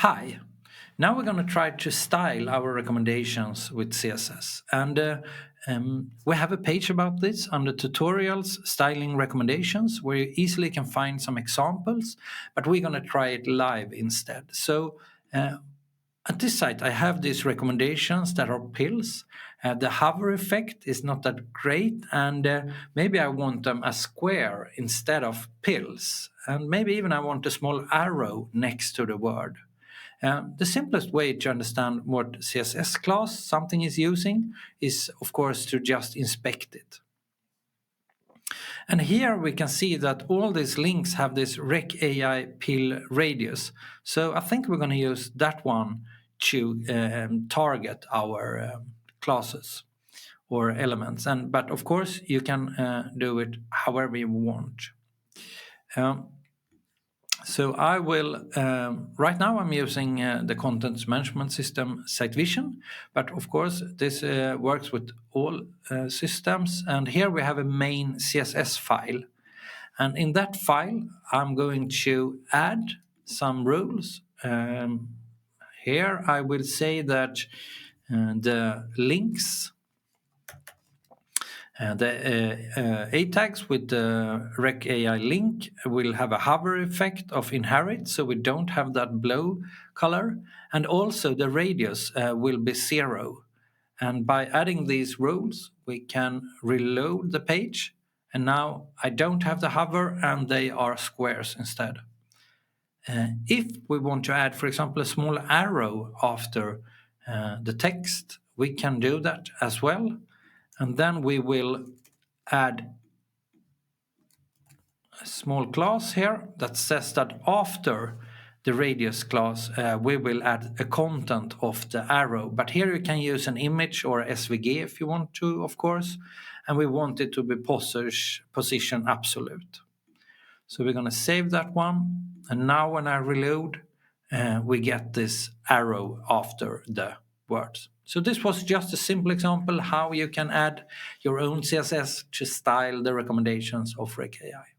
Hi, now we're going to try to style our recommendations with CSS. And we have a page about this under tutorials, styling recommendations, where you easily can find some examples, but we're going to try it live instead. So at this site, I have these recommendations that are pills. The hover effect is not that great, and maybe I want them as square instead of pills. And maybe even I want a small arrow next to the word. The simplest way to understand what CSS class something is using is, of course, to just inspect it. And here we can see that all these links have this rec AI pill radius. So I think we're going to use that one to target our classes or elements. But of course, you can do it however you want. So I will, right now I'm using the content management system SiteVision, but of course this works with all systems. And here we have a main CSS file. And in that file, I'm going to add some rules. Here I will say that the links the A tags with the rec AI link will have a hover effect of inherit, so we don't have that blue color. And also the radius will be 0. And by adding these rules, we can reload the page. And now I don't have the hover and they are squares instead. If we want to add, for example, a small arrow after the text, we can do that as well. And then we will add a small class here that says that after the radius class, we will add a content of the arrow. But here you can use an image or SVG if you want to, of course. And we want it to be position absolute. So we're going to save that one. And now when I reload, we get this arrow after the words. So this was just a simple example how you can add your own CSS to style the recommendations of Rec AI.